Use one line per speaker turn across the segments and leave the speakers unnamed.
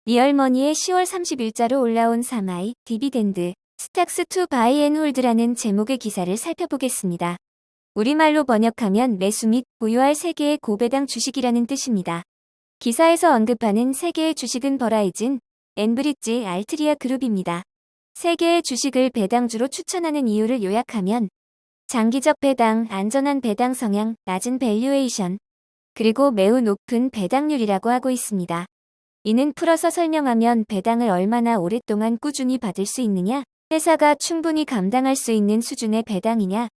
리얼머니의 10월 30일자로 올라온 사마이 디비덴드 스탁스 투 바이 앤 홀드라는 제목의 기사를 살펴보겠습니다. 우리말로 번역하면 매수 및 보유할 3개의 고배당 주식이라는 뜻입니다. 기사에서 언급하는 3개의 주식은 버라이즌, 엔브리지, 알트리아 그룹입니다. 3개의 주식을 배당주로 추천하는 이유를 요약하면 장기적 배당, 안전한 배당 성향, 낮은 밸류에이션, 그리고 매우 높은 배당률이라고 하고 있습니다. 이는 풀어서 설명하면 배당을 얼마나 오랫동안 꾸준히 받을 수 있느냐, 회사가 충분히 감당할 수 있는 수준의 배당이냐,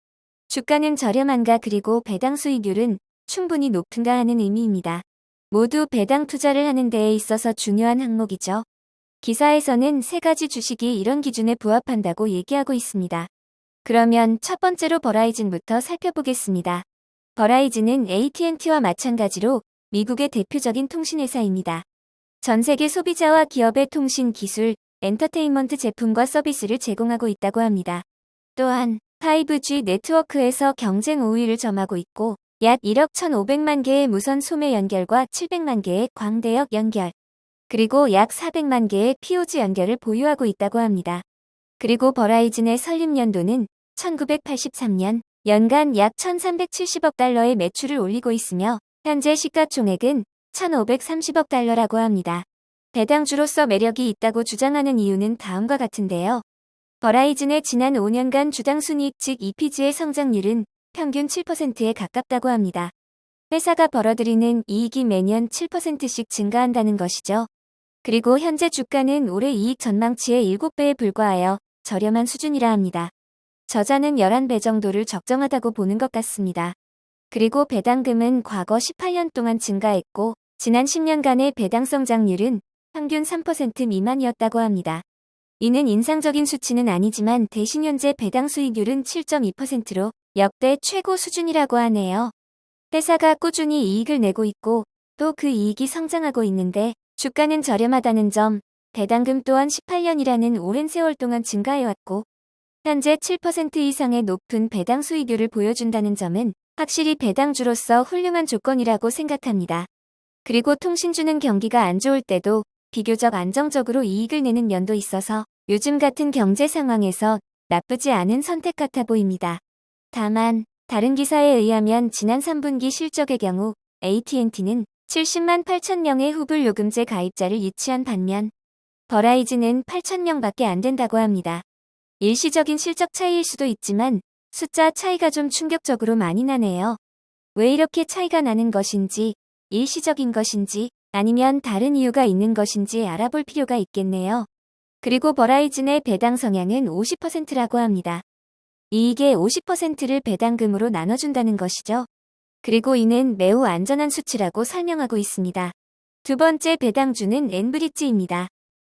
주가는 저렴한가 그리고 배당 수익률은 충분히 높은가 하는 의미입니다. 모두 배당 투자를 하는 데에 있어서 중요한 항목이죠. 기사에서는 3가지 주식이 이런 기준에 부합한다고 얘기하고 있습니다. 그러면 첫 번째로 버라이즌부터 살펴보겠습니다. 버라이즌은 AT&T와 마찬가지로 미국의 대표적인 통신회사입니다. 전 세계 소비자와 기업의 통신 기술, 엔터테인먼트 제품과 서비스를 제공하고 있다고 합니다. 또한 5G 네트워크에서 경쟁 우위를 점하고 있고 약 1억 1,500만 개의 무선 소매 연결과 700만 개의 광대역 연결, 그리고 약 400만 개의 POG 연결을 보유하고 있다고 합니다. 그리고 버라이즌의 설립 연도는 1983년, 연간 약 1,370억 달러의 매출을 올리고 있으며 현재 시가총액은 1,530억 달러라고 합니다. 배당주로서 매력이 있다고 주장하는 이유는 다음과 같은데요. 버라이즌의 지난 5년간 주당 순이익 즉 EPS의 성장률은 평균 7%에 가깝다고 합니다. 회사가 벌어들이는 이익이 매년 7%씩 증가한다는 것이죠. 그리고 현재 주가는 올해 이익 전망치의 7배에 불과하여 저렴한 수준이라 합니다. 저자는 11배 정도를 적정하다고 보는 것 같습니다. 그리고 배당금은 과거 18년 동안 증가했고 지난 10년간의 배당 성장률은 평균 3% 미만이었다고 합니다. 이는 인상적인 수치는 아니지만 대신 현재 배당 수익률은 7.2%로 역대 최고 수준이라고 하네요. 회사가 꾸준히 이익을 내고 있고 또 그 이익이 성장하고 있는데 주가는 저렴하다는 점, 배당금 또한 18년이라는 오랜 세월 동안 증가해왔고 현재 7% 이상의 높은 배당 수익률을 보여준다는 점은 확실히 배당주로서 훌륭한 조건이라고 생각합니다. 그리고 통신주는 경기가 안 좋을 때도 비교적 안정적으로 이익을 내는 면도 있어서 요즘 같은 경제 상황에서 나쁘지 않은 선택 같아 보입니다. 다만 다른 기사에 의하면 지난 3분기 실적의 경우 AT&T는 70만 8천 명의 후불 요금제 가입자를 유치한 반면 버라이즌은 8천 명밖에 안 된다고 합니다. 일시적인 실적 차이일 수도 있지만 숫자 차이가 좀 충격적으로 많이 나네요. 왜 이렇게 차이가 나는 것인지, 일시적인 것인지 아니면 다른 이유가 있는 것인지 알아볼 필요가 있겠네요. 그리고 버라이즌의 배당 성향은 50%라고 합니다. 이익의 50%를 배당금으로 나눠준다는 것이죠. 그리고 이는 매우 안전한 수치라고 설명하고 있습니다. 두 번째 배당주는 엔브리지입니다.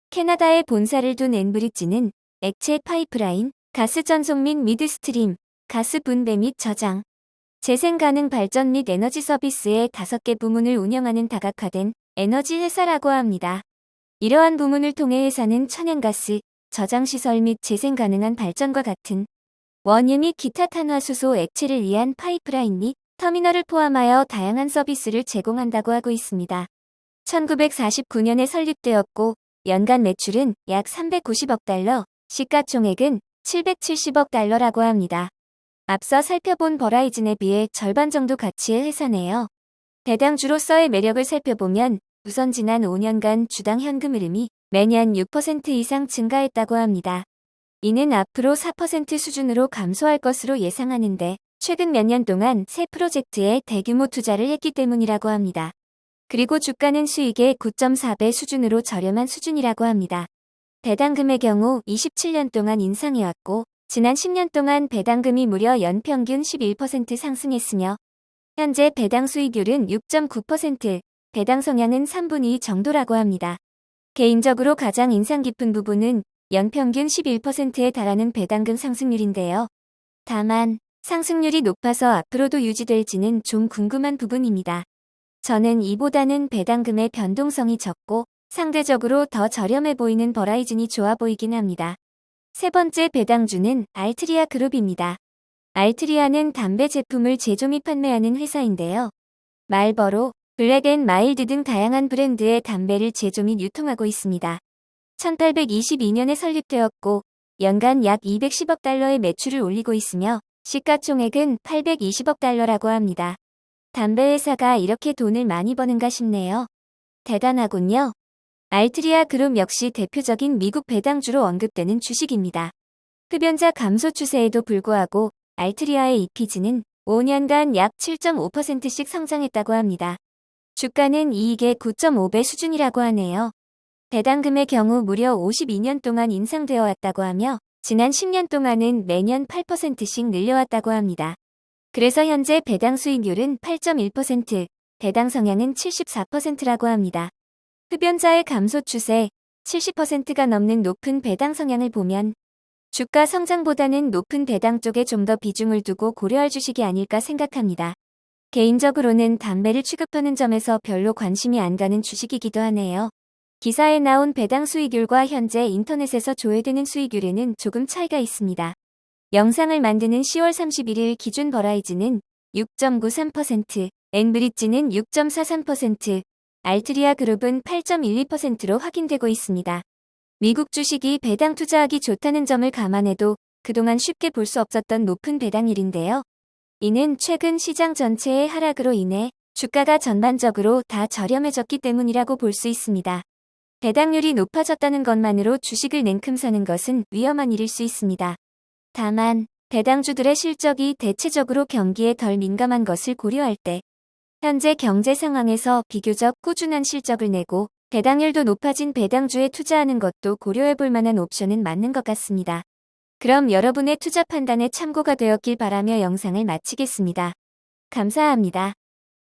캐나다에 본사를 둔 엔브리지는 액체 파이프라인, 가스 전송 및 미드스트림, 가스 분배 및 저장, 재생 가능 발전 및 에너지 서비스의 5개 부문을 운영하는 다각화된 에너지 회사라고 합니다. 이러한 부문을 통해 회사는 천연가스, 저장시설 및 재생 가능한 발전과 같은 원유 및 기타 탄화수소 액체를 위한 파이프라인 및 터미널을 포함하여 다양한 서비스를 제공한다고 하고 있습니다. 1949년에 설립되었고 연간 매출은 약 390억 달러, 시가총액은 770억 달러라고 합니다. 앞서 살펴본 버라이즌에 비해 절반 정도 가치의 회사네요. 배당주로서의 매력을 살펴보면 우선 지난 5년간 주당 현금 흐름이 매년 6% 이상 증가했다고 합니다. 이는 앞으로 4% 수준으로 감소할 것으로 예상하는데 최근 몇 년 동안 새 프로젝트에 대규모 투자를 했기 때문이라고 합니다. 그리고 주가는 수익의 9.4배 수준으로 저렴한 수준이라고 합니다. 배당금의 경우 27년 동안 인상해왔고 지난 10년 동안 배당금이 무려 연평균 11% 상승했으며 현재 배당 수익률은 6.9%, 배당 성향은 3분의 2 정도라고 합니다. 개인적으로 가장 인상 깊은 부분은 연평균 11%에 달하는 배당금 상승률인데요. 다만 상승률이 높아서 앞으로도 유지될지는 좀 궁금한 부분입니다. 저는 이보다는 배당금의 변동성이 적고 상대적으로 더 저렴해 보이는 버라이즌이 좋아 보이긴 합니다. 세 번째 배당주는 알트리아 그룹입니다. 알트리아는 담배 제품을 제조 및 판매하는 회사인데요. 말버로, 블랙 앤 마일드 등 다양한 브랜드의 담배를 제조 및 유통하고 있습니다. 1822년에 설립되었고 연간 약 210억 달러의 매출을 올리고 있으며 시가총액은 820억 달러라고 합니다. 담배 회사가 이렇게 돈을 많이 버는가 싶네요. 대단하군요. 알트리아 그룹 역시 대표적인 미국 배당주로 언급되는 주식입니다. 흡연자 감소 추세에도 불구하고 알트리아의 EPS는 5년간 약 7.5%씩 성장했다고 합니다. 주가는 이익의 9.5배 수준이라고 하네요. 배당금의 경우 무려 52년 동안 인상되어 왔다고 하며 지난 10년 동안은 매년 8%씩 늘려왔다고 합니다. 그래서 현재 배당 수익률은 8.1%, 배당 성향은 74%라고 합니다. 흡연자의 감소 추세, 70%가 넘는 높은 배당 성향을 보면 주가 성장보다는 높은 배당 쪽에 좀 더 비중을 두고 고려할 주식이 아닐까 생각합니다. 개인적으로는 담배를 취급하는 점에서 별로 관심이 안 가는 주식이기도 하네요. 기사에 나온 배당 수익률과 현재 인터넷에서 조회되는 수익률에는 조금 차이가 있습니다. 영상을 만드는 10월 31일 기준 버라이즈는 6.93%, 엔브릿지는 6.43%, 알트리아 그룹은 8.12%로 확인되고 있습니다. 미국 주식이 배당 투자하기 좋다는 점을 감안해도 그동안 쉽게 볼 수 없었던 높은 배당률인데요. 이는 최근 시장 전체의 하락으로 인해 주가가 전반적으로 다 저렴해졌기 때문이라고 볼 수 있습니다. 배당률이 높아졌다는 것만으로 주식을 냉큼 사는 것은 위험한 일일 수 있습니다. 다만 배당주들의 실적이 대체적으로 경기에 덜 민감한 것을 고려할 때 현재 경제 상황에서 비교적 꾸준한 실적을 내고 배당률도 높아진 배당주에 투자하는 것도 고려해 볼 만한 옵션은 맞는 것 같습니다. 그럼 여러분의 투자 판단에 참고가 되었길 바라며 영상을 마치겠습니다. 감사합니다.